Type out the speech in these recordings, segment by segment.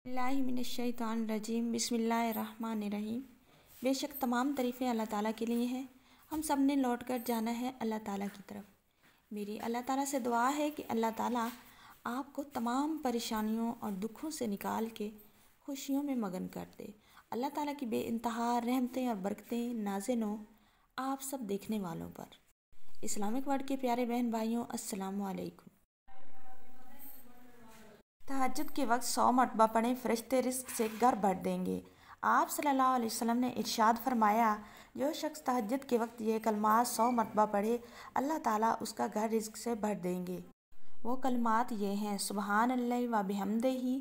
बिस्मिल्लाहिमिनश्शैतानिर्रजीम बिस्मिल्लाहिर्रहमानिर्रहीम। बेशक तमाम तारीफ़ें अल्लाह ताला के लिए हैं। हम सब ने लौट कर जाना है अल्लाह ताला की तरफ। मेरी अल्लाह ताला से दुआ है कि अल्लाह ताला आपको तमाम परेशानियों और दुखों से निकाल के खुशियों में मगन कर दे। अल्लाह ताला की बेइंतहा रहमतें और बरकतें नाज़िल हों आप सब देखने वालों पर। इस्लामिक वर्ल्ड के प्यारे बहन भाइयों, अस्सलामु अलैकुम। तहज्जुद के वक्त 100 मरतबा पढ़ें, फरिश्ते रिज़्क से घर भर देंगे। आप सल्लल्लाहु अलैहि वसल्लम ने इरशाद फरमाया, जो शख्स तहज्जुद के वक्त ये कलमात 100 मरतबा पढ़े, अल्लाह ताला उसका घर रिज़्क से भर देंगे। वो कलमात ये हैं, सुबहानल्लाहि व बिहम्दिही,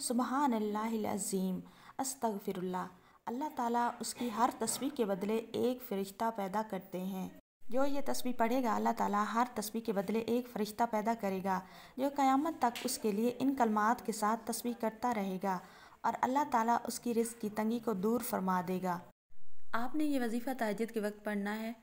सुबहानल्लाहिल अज़ीम, अस्तगफिरुल्लाह। अल्लाह ताला उसकी हर तस्बीह के बदले एक फ़रिश्ता पैदा करते हैं। जो ये तस्बीह पढ़ेगा अल्लाह ताला हर तस्बीह के बदले एक फ़रिश्ता पैदा करेगा जो क़यामत तक उसके लिए इन कलमात के साथ तस्बीह करता रहेगा और अल्लाह ताला उसकी रिज़्क की तंगी को दूर फरमा देगा। आपने ये वजीफ़ा तहज्जुद के वक्त पढ़ना है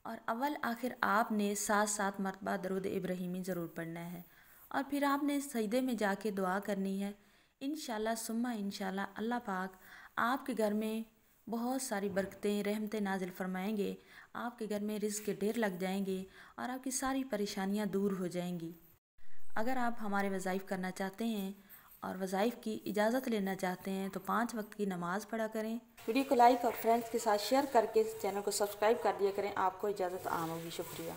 और अव्वल आखिर आपने 7-7 मरतबा दरूद इब्राहीमी ज़रूर पढ़ना है और फिर आपने सजदे में जाके दुआ करनी है। इंशाअल्लाह सुम्मा इंशाअल्लाह अल्लाह पाक आपके घर में बहुत सारी बरकतें रहमतें नाजिल फरमाएंगे। आपके घर में रिज़्क के ढेर लग जाएंगे और आपकी सारी परेशानियां दूर हो जाएंगी। अगर आप हमारे वज़ाइफ करना चाहते हैं और वज़ाइफ की इजाज़त लेना चाहते हैं तो 5 वक्त की नमाज़ पढ़ा करें। वीडियो को लाइक और फ्रेंड्स के साथ शेयर करके चैनल को सब्सक्राइब कर दिया करें। आपको इजाज़त आम होगी। शुक्रिया।